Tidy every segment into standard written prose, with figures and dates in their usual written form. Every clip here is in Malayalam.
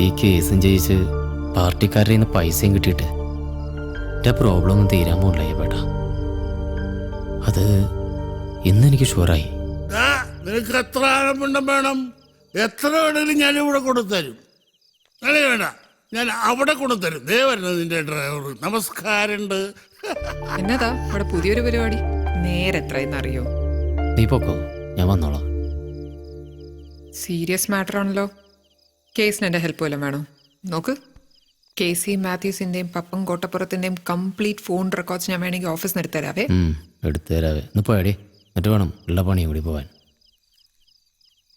ഈ കേസും ജയിച്ച് പാർട്ടിക്കാരുടെ നിന്ന് പൈസയും കിട്ടിയിട്ട് എൻ്റെ പ്രോബ്ലം ഒന്നും തീരാൻ പോകില്ല ബേട്ടാ. അത് ഇന്നെനിക്ക് ഷുവറായി. നിനക്ക് എത്ര ആനപ്പിണ്ടം വേണം? എത്ര വേണമെങ്കിലും ഞാനിവിടെ കൊണ്ടുതരും. അല്ലേ വേണ്ട, ഞാൻ അവിടെ കൊണ്ടുതരും. ദേ വരുന്നത് നിന്റെ ഡ്രൈവർ. നമസ്കാരമുണ്ട്. എന്നതാ ഇവിടെ പുതിയൊരു പരിപാടി? നേരെത്രയെന്നറിയോ? നീ പൊക്കോ, ഞാൻ വന്നോളാം. സീരിയസ് മാറ്റർ ആണല്ലോ. കേസിന് എൻ്റെ ഹെൽപ്പ് വല്ലതും വേണോ? നോക്ക്, KC മാത്യൂസിൻ്റെയും പപ്പൻ കോട്ടപ്പുറത്തിൻ്റെയും കംപ്ലീറ്റ് ഫോൺ റെക്കോർഡ്സ് ഞാൻ വേണമെങ്കിൽ ഓഫീസിൽ നിന്ന് എടുത്തുതരാവേ. എടുത്തുതരാവേ. ഇന്ന് പോയാടി, എന്നിട്ട് വേണം ഉള്ള പണിയും കൂടി പോവാൻ.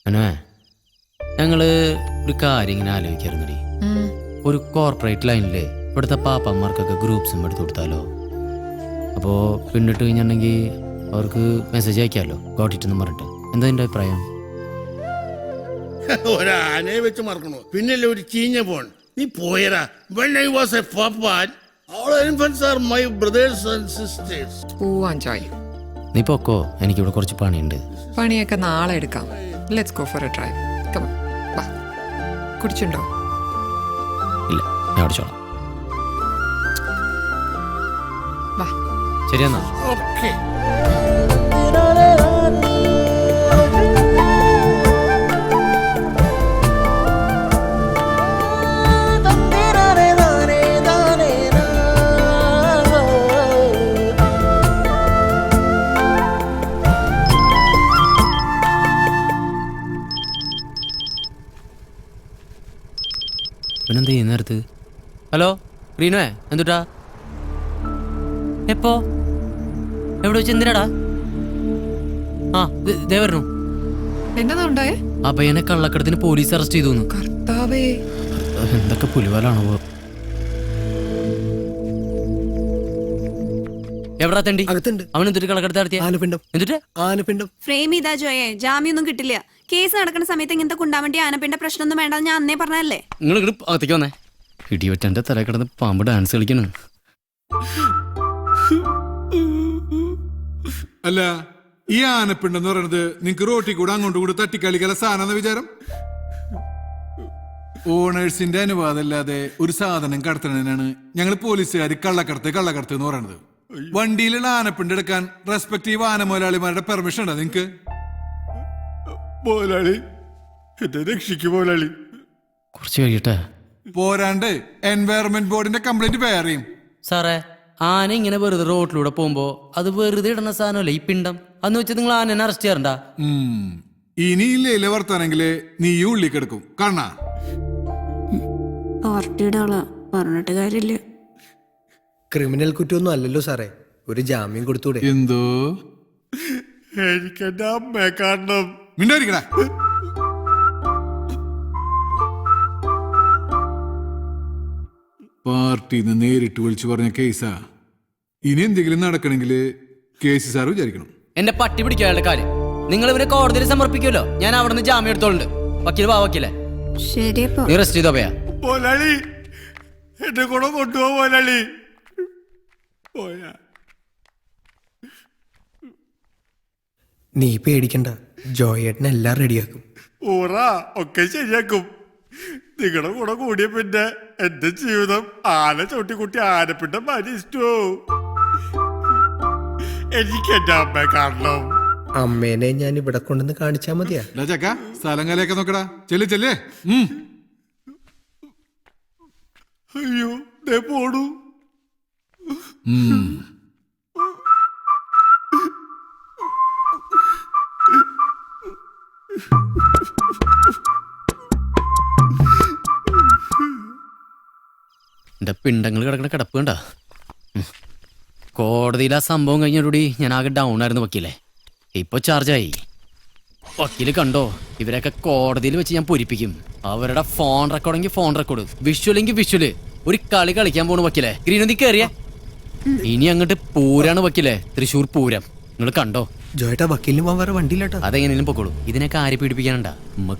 അനുവേ, ഞങ്ങൾ ഒരു കാര്യം ഇങ്ങനെ ആലോചിക്കാറുണ്ടടി. ഒരു കോർപ്പറേറ്റ് ലൈനിൽ ഇവിടുത്തെ പാപ്പന്മാർക്കൊക്കെ ഗ്രൂപ്പ്സും എടുത്തു കൊടുത്താലോ? അപ്പോൾ പിന്നിട്ട് കഴിഞ്ഞിട്ടുണ്ടെങ്കിൽ അവർക്ക് മെസ്സേജ് അയക്കാമല്ലോ, ഗോട്ടിട്ടെന്ന് പറഞ്ഞിട്ട്. എന്താ എൻ്റെ അഭിപ്രായം? ഒരാനയെ വെച്ച് മറക്കണോ? പിന്നല്ലേ ഒരു ചീഞ്ഞ പോൺ. നീ പോയരാ. When I was a papan, all infants are my brothers and sisters. പോവാൻ ജോയ്. നീ പൊക്കോ, എനിക്കിവിടെ കുറച്ച് പണിയുണ്ട്. പണിയൊക്കെ നാളെ എടുക്കാം. Let's go for a drive. Come on, വാ. കുടിച്ചുണ്ടോ? ഇല്ല, ഞാൻ അടിച്ചോളാം. വാ. ശരിയെന്നാ. Okay. പിന്നെന്താ ഈ നേരത്ത്? ഹലോ റീനുവേ, എന്തുട്ടാ? എപ്പോ? എവിടെ വെച്ച്? എന്തിനാടാ? ആ ദേ വരണു. എന്നതാ ഉണ്ടായേ? ആ പയ്യനെ കള്ളക്കടത്തിന് പോലീസ് അറസ്റ്റ് ചെയ്തു. കർത്താവേ, എന്തൊക്കെ പുലിവാലാണോ? എവിടാ തണ്ടി? അവൻ എന്തിട്ട് കള്ളക്കടത്ത് നടത്തിയ? എന്നിട്ട് ഫ്രെയിം ചെയ്താ ജോയെ, ജാമ്യൊന്നും കിട്ടില്ല. കേസ് നടക്കുന്ന സമയത്ത് ഇങ്ങനത്തെ കുണ്ടാവണ്ടി ആനപ്പിണ്ട പ്രശ്നമൊന്നും വേണ്ടെന്ന് ഞാൻ അന്നേ പറഞ്ഞല്ലേ. നിങ്ങൾ ഇങ്ങോട്ട് അകത്തേക്ക് വന്നേ. ഇടിവെറ്റന്റെ തല കിടന്ന് പാമ്പ് ഡാൻസ് കളിക്കണ്. അല്ല, ഈ ആനപ്പിണ്ടെന്ന് പറയുന്നത് നിങ്ങക്ക് റോട്ടി കൂടെ അങ്ങോട്ടും കൂടെ തട്ടിക്കളിക്കല സാധനം വിചാരം? ഓണേഴ്സിന്റെ അനുവാദം അല്ലാതെ ഒരു സാധനം കടത്തണതിനാണ് ഞങ്ങൾ പോലീസുകാർ കള്ളക്കടത്ത് എന്ന് പറയുന്നത്. വണ്ടിയിലുള്ള ആനപ്പിണ്ട് എടുക്കാൻ റെസ്പെക്റ്റീവ് ആന മുതലാളിമാരുടെ പെർമിഷൻ ഉണ്ടോ നിങ്ങക്ക്? മുതലാളി, എന്നെ രക്ഷിക്കും മുതലാളി. കുറച്ച് കഴിയട്ടെ. പോരാണ്ട് എൻവയറൺമെന്റ് ബോർഡിന്റെ കംപ്ലൈന്റ് വേറെയും. സാറേ, ആന ഇങ്ങനെ വെറുതെ റോഡിലൂടെ പോകുമ്പോ അത് വെറുതെ ഇടുന്ന സാധനമല്ലേ ഈ പിണ്ടം. അന്ന് വെച്ച് നിങ്ങൾ ആനനെ അറസ്റ്റ് ചെയ്യാറുണ്ടാ? ഇനിയില്ലേ വർത്താനെങ്കില് നീ ഉള്ളി കിടക്കും കാണാ. പാർട്ടിയുടെ ആളാ, പറഞ്ഞിട്ട് കാര്യമില്ല. ക്രിമിനൽ കുറ്റമൊന്നും അല്ലല്ലോ സാറേ, ഒരു ജാമ്യം കൊടുത്തൂടെ? എന്തോ എനിക്കെന്റെ അമ്മയെ കാണണം. മിണ്ടായിരിക്കടാ. പാർട്ടിന്ന് നേരിട്ട് വിളിച്ചു പറഞ്ഞ കേസാ. ഇനി എന്തെങ്കിലും നടക്കണമെങ്കിൽ കേസ് സാർ വിചാരിക്കണം. എന്റെ പട്ടി പിടിക്കാനുള്ള കാര്യം നിങ്ങൾ ഇവരെ കോടതിയിൽ സമർപ്പിക്കുമല്ലോ. ഞാൻ അവിടെ നിന്ന് ജാമ്യം എടുത്തോളുണ്ട്. വക്കീൽ വാ വക്കീലെ. ശരിയപ്പോ നീ റെസ്റ്റ് ചെയ്തോ പോയാ? മുതലാളി, എന്റെ കൂടെ കൊണ്ടുപോ മുതലാളി. പോയാ നീ പേടിക്കണ്ട, ജോയേട്ടൻ എല്ലാം റെഡിയാക്കും. ഒക്കെ ശരിയാക്കും. നിങ്ങളുടെ കൂടെ കൂടിയ പിന്നെ എന്റെ ജീവിതം ആന ചവിട്ടിക്കുട്ടി ആനപ്പിണ്ട മരിച്ചോ. എനിക്ക് എന്റെ അമ്മയെ കാണണം. അമ്മേനെ ഞാൻ ഇവിടെ കൊണ്ടുവന്ന് കാണിച്ചാ മതിയാ? ചക്ക സ്ഥലം കലയൊക്കെ നോക്കടാ. ചെല്ലേ. അയ്യോ, ദേ പോണു. എന്റെ പിണ്ടങ്ങൾ കിടക്കണ കിടപ്പ് കണ്ട. കോടതിയിൽ ആ സംഭവം കഴിഞ്ഞോടുകൂടി ഞാൻ ആകെ ഡൗൺ ആയിരുന്നു വക്കീലെ. ഇപ്പൊ ചാർജായി. വക്കീല് കണ്ടോ, ഇവരൊക്കെ കോടതിയിൽ വെച്ച് ഞാൻ പൊരിപ്പിക്കും. അവരുടെ ഫോൺ റെക്കോർഡെങ്കിൽ ഫോൺ റെക്കോർഡ്, വിഷ്വലെങ്കിൽ വിഷ്വല്. ഒരു കളി കളിക്കാൻ പോണു വക്കീലെ. ഗ്രീനന്തി കയറിയ ഇനി അങ്ങോട്ട് പൂരാണ് വക്കീലെ, തൃശ്ശൂർ പൂരം. നിങ്ങൾ കണ്ടോ? ജോയേട്ടാ, വക്കീലിന് പോകാൻ വേറെ വണ്ടിയില്ലാട്ടോ. അതെങ്ങനെയും പൊക്കോളൂ. ഇതിനൊക്കെ ആരെ പീഡിപ്പിക്കാനുണ്ടാ? നമുക്ക്